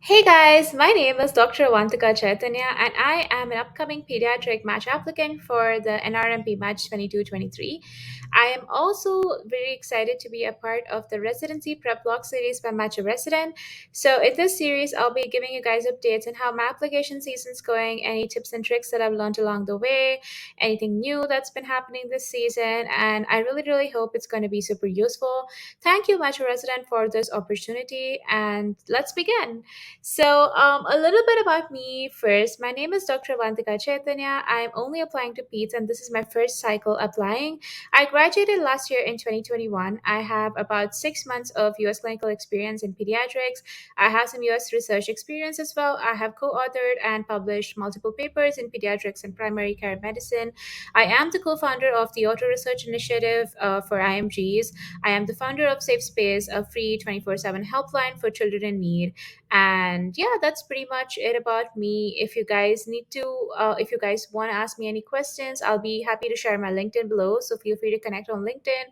Hey guys, my name is Dr. Avanthika Chaithanya, and I am an upcoming pediatric match applicant for the NRMP Match 22-23. I am also very excited to be a part of the Residency Prep Block series by Match a Resident. So, in this series, I'll be giving you guys updates on how my application season's going, any tips and tricks that I've learned along the way, anything new that's been happening this season, and I really hope it's going to be super useful. Thank you, Match a Resident, for this opportunity, and let's begin. A little bit about me first. My name is Dr. Avanthika Chaithanya. I'm only applying to PEDS, and this is my first cycle applying. I graduated last year in 2021. I have about 6 months of US clinical experience in pediatrics. I have some US research experience as well. I have co authored and published multiple papers in pediatrics and primary care medicine. I am the co founder of the Auto Research Initiative for IMGs. I am the founder of Safe Space, a free 24/7 helpline for children in need. And yeah, that's pretty much it about me. If you guys want to ask me any questions, I'll be happy to share my LinkedIn below, so feel free to connect on LinkedIn.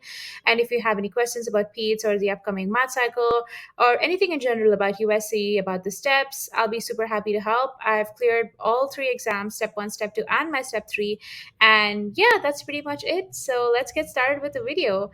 And if you have any questions about PEDS or the upcoming math cycle or anything in general about USC, about the steps, I'll be super happy to help. I've cleared all three exams, step 1, step 2, and my step 3. And yeah, that's pretty much it. So let's get started with the video.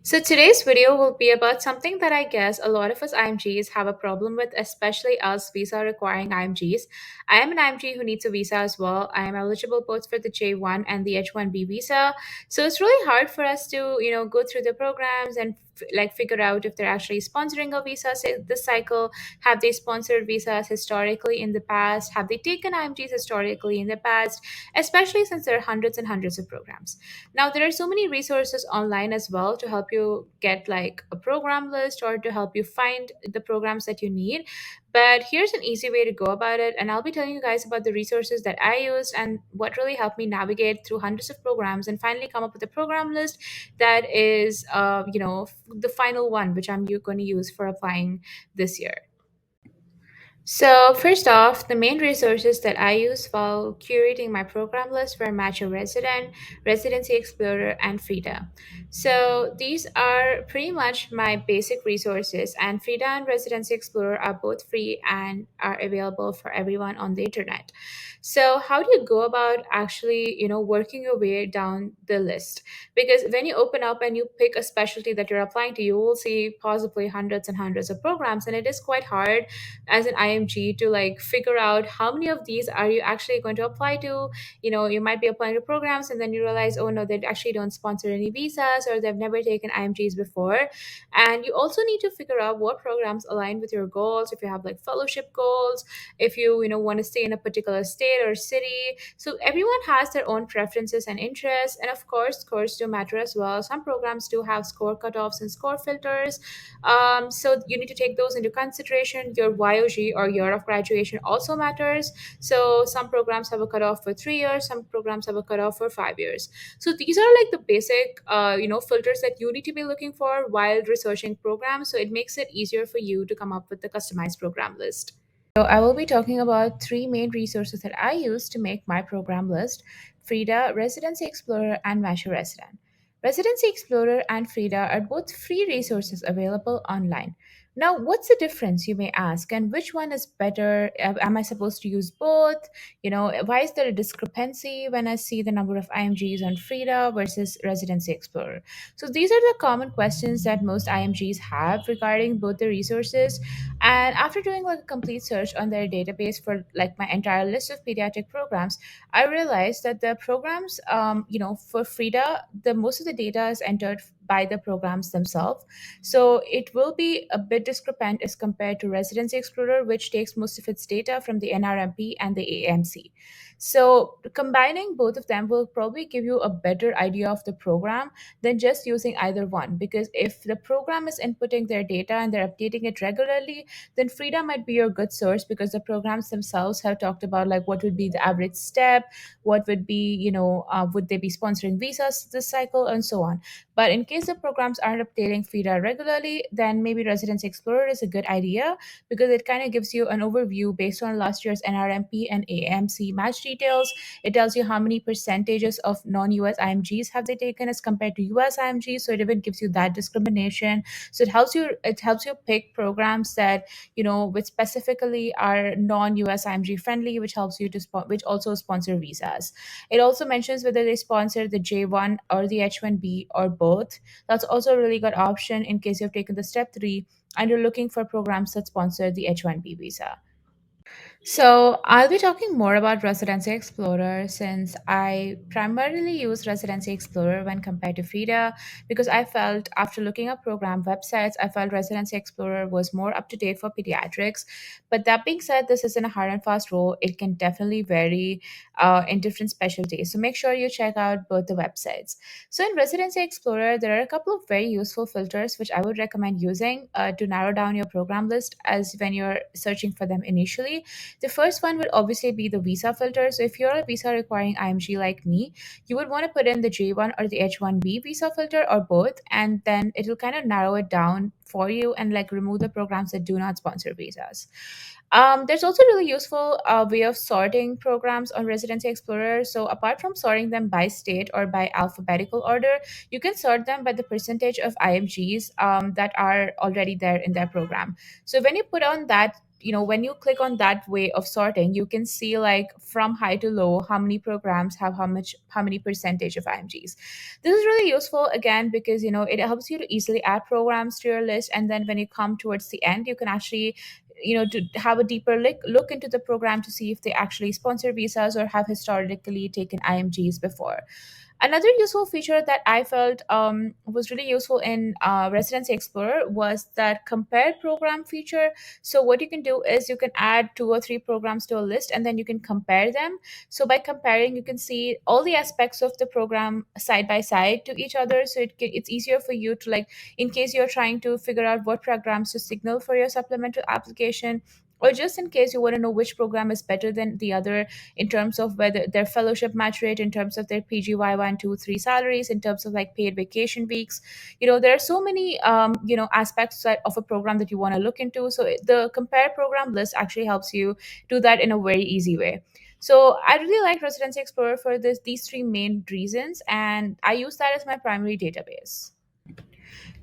So today's video will be about something that I guess a lot of us IMGs have a problem with, especially us visa requiring IMGs. I am an IMG who needs a visa as well. I am eligible both for the J1 and the H1B visa. So it's really hard for us to, go through the programs and like figure out if they're actually sponsoring a visa this cycle. Have they sponsored visas historically in the past? Have they taken IMGs historically in the past? Especially since there are hundreds and hundreds of programs. Now, there are so many resources online as well to help you get like a program list or to help you find the programs that you need. But here's an easy way to go about it. And I'll be telling you guys about the resources that I used and what really helped me navigate through hundreds of programs and finally come up with a program list that is, the final one, which I'm going to use for applying this year. So, first off, the main resources that I use while curating my program list were Match a Resident, Residency Explorer, and FRIEDA. So, these are pretty much my basic resources, and FRIEDA and Residency Explorer are both free and are available for everyone on the internet. So, how do you go about actually, working your way down the list? Because when you open up and you pick a specialty that you're applying to, you will see possibly hundreds and hundreds of programs, and it is quite hard as an IMG to like figure out how many of these are you actually going to apply to. You might be applying to programs and then you realize, oh no, they actually don't sponsor any visas or they've never taken IMGs before. And you also need to figure out what programs align with your goals. If you have like fellowship goals, if you want to stay in a particular state or city. So everyone has their own preferences and interests. And of course, scores do matter as well. Some programs do have score cutoffs and score filters. So you need to take those into consideration. Your YOG or year of graduation also matters. So some programs have a cutoff for 3 years, some programs have a cutoff for 5 years. So these are like the basic, filters that you need to be looking for while researching programs. So it makes it easier for you to come up with the customized program list. So I will be talking about three main resources that I use to make my program list: FRIEDA, Residency Explorer, and Masher Resident. Residency Explorer and FRIEDA are both free resources available online. Now, what's the difference, you may ask, and which one is better? Am I supposed to use both? Why is there a discrepancy when I see the number of IMGs on FRIEDA versus Residency Explorer? So, these are the common questions that most IMGs have regarding both the resources. And after doing like a complete search on their database for like my entire list of pediatric programs, I realized that the programs, for FRIEDA, the most of the data is entered by the programs themselves. So it will be a bit discrepant as compared to Residency Explorer, which takes most of its data from the NRMP and the AMC. So combining both of them will probably give you a better idea of the program than just using either one. Because if the program is inputting their data and they're updating it regularly, then FRIEDA might be your good source because the programs themselves have talked about like what would be the average step, what would be, would they be sponsoring visas this cycle, and so on. But in case the programs aren't updating FRIEDA regularly, then maybe Residency Explorer is a good idea because it kind of gives you an overview based on last year's NRMP and AMC match details. It tells you how many percentages of non-US IMGs have they taken as compared to US IMGs. So it even gives you that discrimination. So it helps you pick programs that which specifically are non-US IMG friendly, which helps you to which also sponsor visas. It also mentions whether they sponsor the J1 or the H1B or both. That's also a really good option in case you've taken the step 3 and you're looking for programs that sponsor the H1B visa. So, I'll be talking more about Residency Explorer since I primarily use Residency Explorer when compared to FRIEDA because I felt after looking up program websites, I felt Residency Explorer was more up to date for pediatrics. But that being said, this isn't a hard and fast rule. It can definitely vary in different specialties. So, make sure you check out both the websites. So, in Residency Explorer, there are a couple of very useful filters which I would recommend using to narrow down your program list as when you're searching for them initially. The first one would obviously be the visa filter. So if you're a visa requiring IMG like me, you would want to put in the J1 or the H1B visa filter or both, and then it'll kind of narrow it down for you and like remove the programs that do not sponsor visas. There's also a really useful way of sorting programs on Residency Explorer. So, apart from sorting them by state or by alphabetical order, you can sort them by the percentage of IMGs that are already there in their program. So, when you put on that, when you click on that way of sorting, you can see like from high to low how many programs have how many percentage of IMGs. This is really useful again because it helps you to easily add programs to your list, and then when you come towards the end, you can actually to have a deeper look into the program to see if they actually sponsor visas or have historically taken IMGs before. Another useful feature that I felt was really useful in Residency Explorer was that compare program feature. So, what you can do is you can add 2 or 3 programs to a list and then you can compare them. So, by comparing, you can see all the aspects of the program side by side to each other. So, it's easier for you to, like, in case you're trying to figure out what programs to signal for your supplemental application. Or just in case you want to know which program is better than the other in terms of whether their fellowship match rate, in terms of their PGY 1, 2, 3 salaries, in terms of like paid vacation weeks. There are so many aspects of a program that you want to look into. So the compare program list actually helps you do that in a very easy way. So I really like Residency Explorer for these 3 main reasons, and I use that as my primary database.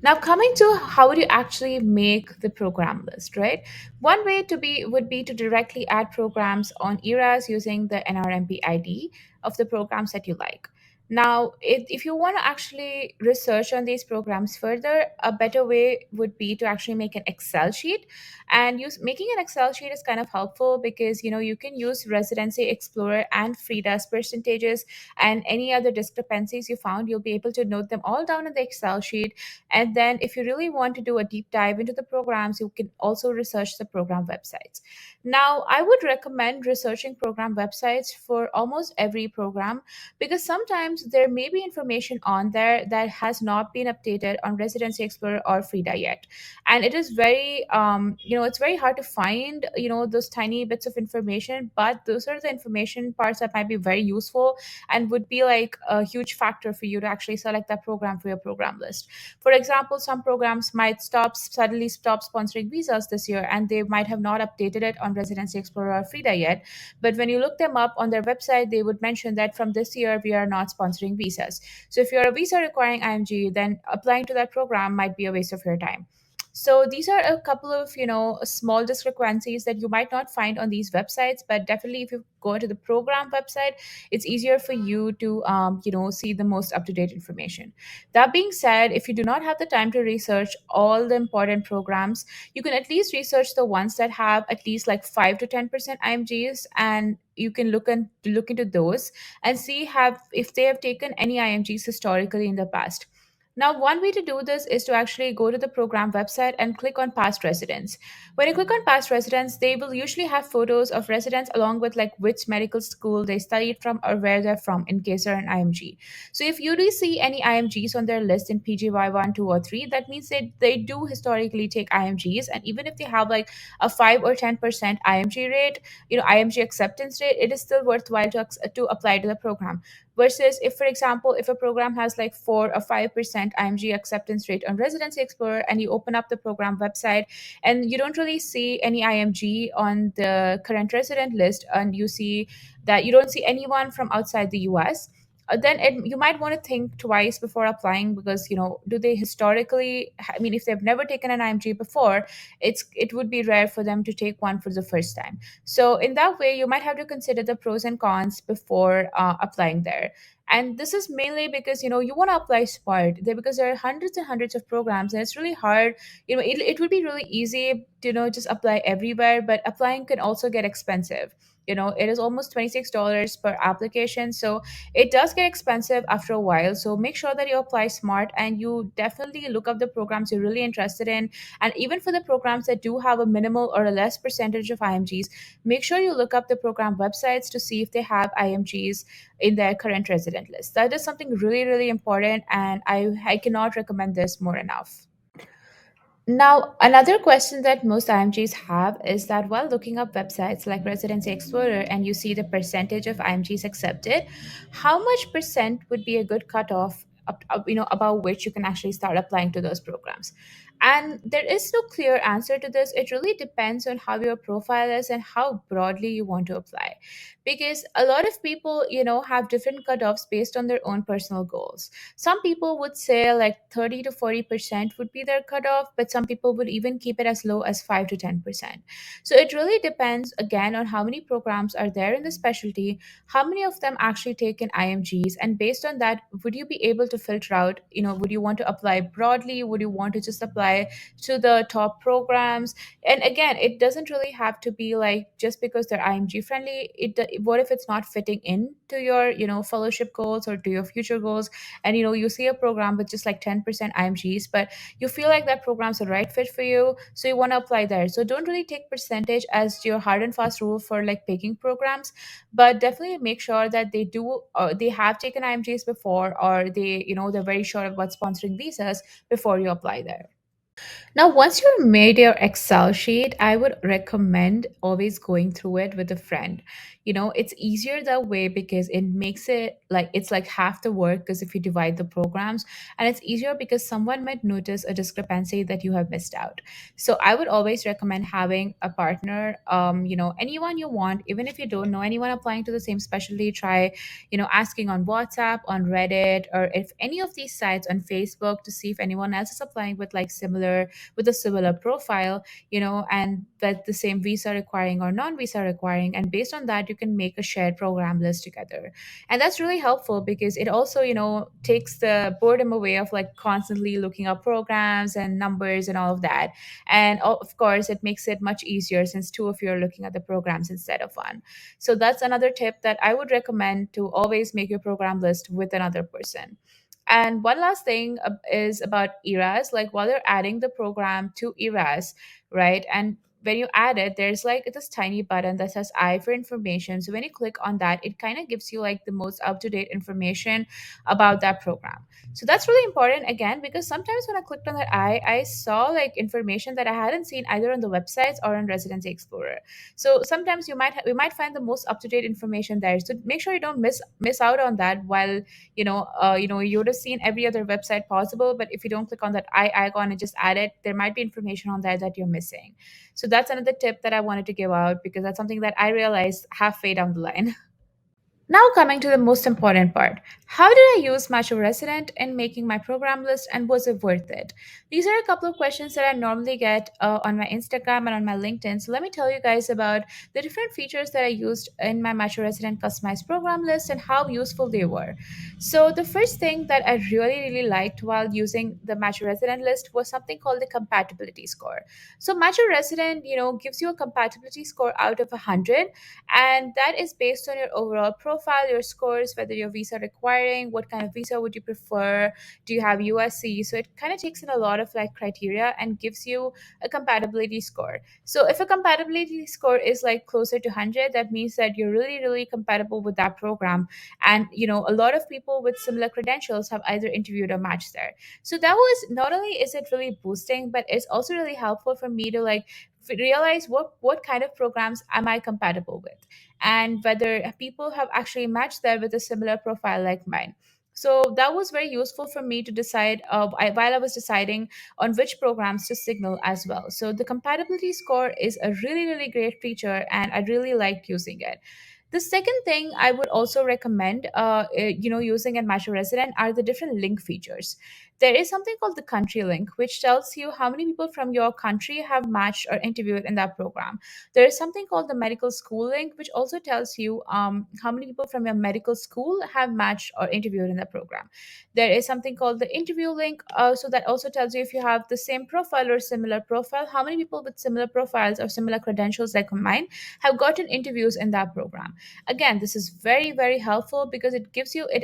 Now, coming to how would you actually make the program list, right? One way to be would be to directly add programs on ERAS using the NRMP ID of the programs that you like. Now, if you want to actually research on these programs further, a better way would be to actually make an Excel sheet. And making an Excel sheet is kind of helpful because you can use Residency Explorer and FRIEDA's percentages and any other discrepancies you found. You'll be able to note them all down in the Excel sheet, and then, if you really want to do a deep dive into the programs, you can also research the program websites. Now, I would recommend researching program websites for almost every program because sometimes there may be information on there that has not been updated on Residency Explorer or FRIEDA yet. And it is it's very hard to find, those tiny bits of information, but those are the information parts that might be very useful and would be like a huge factor for you to actually select that program for your program list. For example, some programs might suddenly stop sponsoring visas this year, and they might have not updated it on Residency Explorer or FRIEDA yet. But when you look them up on their website, they would mention that from this year we are not sponsoring visas. So if you're a visa requiring IMG, then applying to that program might be a waste of your time. So these are a couple of small discrepancies that you might not find on these websites, but definitely if you go to the program website, it's easier for you to see the most up to date information. That being said, if you do not have the time to research all the important programs, you can at least research the ones that have at least like 5 to 10% IMGs, and you can look into those and see have if they have taken any IMGs historically in the past. Now, one way to do this is to actually go to the program website and click on past residents. When you click on past residents, they will usually have photos of residents along with like which medical school they studied from or where they're from in case they're an IMG. So if you do see any IMGs on their list in PGY 1, 2, or 3, that means that they do historically take IMGs. And even if they have like a 5 or 10% IMG rate, IMG acceptance rate, it is still worthwhile to apply to the program. versus if, for example, if a program has like 4 or 5% IMG acceptance rate on Residency Explorer, and you open up the program website and you don't really see any IMG on the current resident list, and you see that you don't see anyone from outside the US, then you might want to think twice before applying, because do they historically, I mean, if they've never taken an IMG before, it would be rare for them to take one for the first time. So in that way, you might have to consider the pros and cons before applying there. And this is mainly because you want to apply smart there, because there are hundreds and hundreds of programs, and it's really hard. It would be really easy to just apply everywhere, but applying can also get expensive. It is almost $26 per application, so it does get expensive after a while. So make sure that you apply smart, and you definitely look up the programs you're really interested in. And even for the programs that do have a minimal or a less percentage of IMGs, make sure you look up the program websites to see if they have IMGs in their current resident list. That is something really, really important, and I cannot recommend this more enough. Now, another question that most IMGs have is that while looking up websites like Residency Explorer and you see the percentage of IMGs accepted, how much percent would be a good cutoff, about which you can actually start applying to those programs? And there is no clear answer to this. It really depends on how your profile is and how broadly you want to apply. Because a lot of people, have different cutoffs based on their own personal goals. Some people would say like 30 to 40% would be their cutoff, but some people would even keep it as low as 5 to 10%. So it really depends again on how many programs are there in the specialty, how many of them actually take in IMGs, and based on that, would you be able to filter out, would you want to apply broadly? Would you want to just apply to the top programs? And again, it doesn't really have to be like just because they're IMG friendly. What if it's not fitting in to your fellowship goals or to your future goals, and you see a program with just like 10% IMGs, but you feel like that program's the right fit for you, so you want to apply there. So don't really take percentage as your hard and fast rule for like picking programs, but definitely make sure that they have taken IMGs before, or they're very sure about sponsoring visas before you apply there. Now, once you've made your Excel sheet, I would recommend always going through it with a friend. It's easier that way because it makes it like it's like half the work, because if you divide the programs, and it's easier because someone might notice a discrepancy that you have missed out. So I would always recommend having a partner, anyone you want, even if you don't know anyone applying to the same specialty, try, asking on WhatsApp, on Reddit, or if any of these sites on Facebook to see if anyone else is applying with a similar profile, and that the same visa requiring or non-visa requiring. And based on that, you can make a shared program list together. And that's really helpful because it also, takes the boredom away of like constantly looking up programs and numbers and all of that. And of course, it makes it much easier since two of you are looking at the programs instead of one. So that's another tip that I would recommend, to always make your program list with another person. And one last thing is about ERAS. Like while you're adding the program to ERAS, right? And when you add it, there's like this tiny button that says I for information. So when you click on that, it kind of gives you like the most up to date information about that program. So that's really important again, because sometimes when I clicked on that I saw like information that I hadn't seen either on the websites or on Residency Explorer. So sometimes we might find the most up to date information there. So make sure you don't miss out on that while you would have seen every other website possible, but if you don't click on that I icon and just add it, there might be information on there that you're missing. So that's another tip that I wanted to give out, because that's something that I realized halfway down the line. Now, coming to the most important part, how did I use Macho Resident in making my program list, and was it worth it? These are a couple of questions that I normally get on my Instagram and on my LinkedIn. So, let me tell you guys about the different features that I used in my Macho Resident customized program list and how useful they were. So, the first thing that I really, really liked while using the Macho Resident list was something called the compatibility score. So, Macho Resident, gives you a compatibility score out of 100, and that is based on your overall profile, your scores, whether your visa requiring, what kind of visa would you prefer, do you have USC. So it kind of takes in a lot of like criteria and gives you a compatibility score. So if a compatibility score is like closer to 100, that means that you're really, really compatible with that program. And a lot of people with similar credentials have either interviewed or matched there. So that was, not only is it really boosting, but it's also really helpful for me to like realize what kind of programs am I compatible with, and whether people have actually matched there with a similar profile like mine. So that was very useful for me to decide while I was deciding on which programs to signal as well. So the compatibility score is a really, really great feature, and I really liked using it. The second thing I would also recommend, using in Match a Resident are the different link features. There is something called the country link, which tells you how many people from your country have matched or interviewed in that program. There is something called the medical school link, which also tells you how many people from your medical school have matched or interviewed in the program. There is something called the interview link, so that also tells you if you have the same profile or similar profile, how many people with similar profiles or similar credentials like mine have gotten interviews in that program. Again, this is very, very helpful because it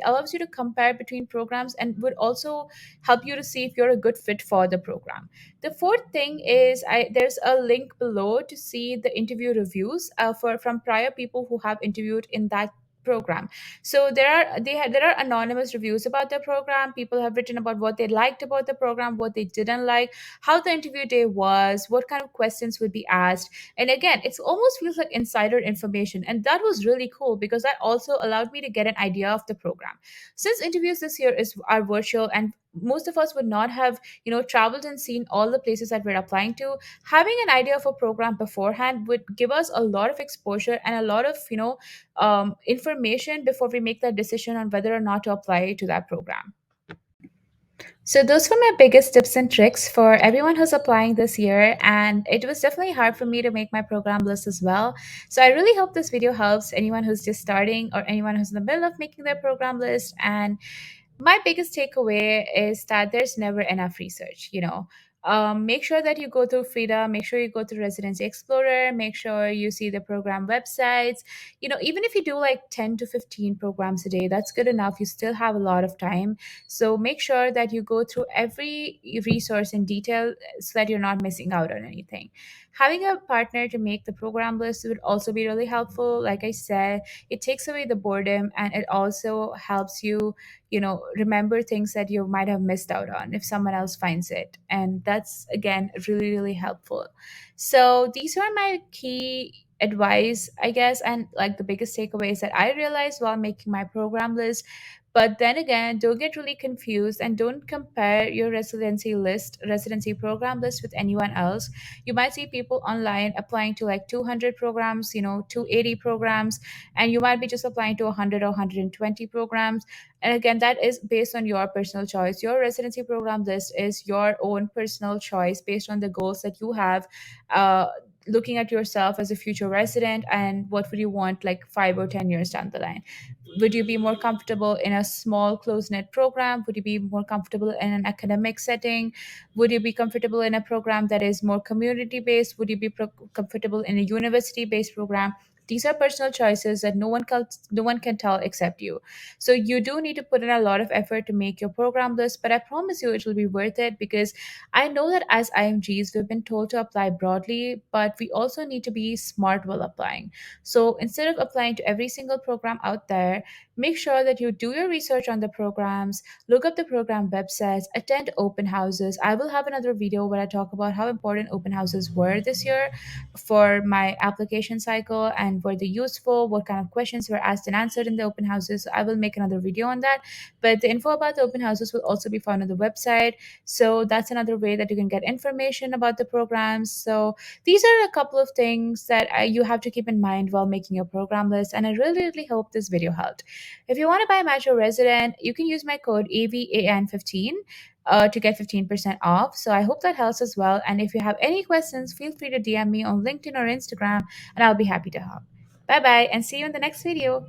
allows you to compare between programs and would also help you to see if you're a good fit for the program. The fourth thing is there's a link below to see the interview reviews for from prior people who have interviewed in that program. So there are anonymous reviews about the program. People have written about what they liked about the program, what they didn't like, how the interview day was, what kind of questions would be asked. And again, it's almost feels like insider information, and that was really cool because that also allowed me to get an idea of the program. Since interviews this year is are virtual, and most of us would not have traveled and seen all the places that we're applying to, having an idea of a program beforehand would give us a lot of exposure and a lot of information before we make that decision on whether or not to apply to that program. So those were my biggest tips and tricks for everyone who's applying this year, and it was definitely hard for me to make my program list as well. So I really hope this video helps anyone who's just starting or anyone who's in the middle of making their program list. And my biggest takeaway is that there's never enough research. Make sure that you go through FRIEDA, make sure you go through Residency Explorer, make sure you see the program websites. Even if you do like 10 to 15 programs a day, that's good enough. You still have a lot of time. So make sure that you go through every resource in detail so that you're not missing out on anything. Having a partner to make the program list would also be really helpful. Like I said, it takes away the boredom, and it also helps you remember things that you might have missed out on if someone else finds it, and that's again really, really helpful. So these are my key advice, I guess, and like the biggest takeaways that I realized while making my program list. But then again, don't get really confused and don't compare your residency program list with anyone else. You might see people online applying to like 200 programs, 280 programs, and you might be just applying to 100 or 120 programs. And again, that is based on your personal choice. Your residency program list is your own personal choice based on the goals that you have. Uh, Looking at yourself as a future resident, and what would you want like 5 or 10 years down the line. Would you be more comfortable in a small close knit program? Would you be more comfortable in an academic setting? Would you be comfortable in a program that is more community based? Would you be comfortable in a university based program? These are personal choices that no one can tell except you. So you do need to put in a lot of effort to make your program list, but I promise you it will be worth it, because I know that as IMGs we've been told to apply broadly, but we also need to be smart while applying. So instead of applying to every single program out there, make sure that you do your research on the programs, look up the program websites, attend open houses. I will have another video where I talk about how important open houses were this year for my application cycle, and were they useful, what kind of questions were asked and answered in the open houses. So I will make another video on that. But the info about the open houses will also be found on the website. So that's another way that you can get information about the programs. So these are a couple of things that you have to keep in mind while making your program list. And I really, really hope this video helped. If you want to buy Match Your Resident, you can use my code AVAN15 to get 15% off. So I hope that helps as well. And if you have any questions, feel free to DM me on LinkedIn or Instagram, and I'll be happy to help. Bye bye, and see you in the next video.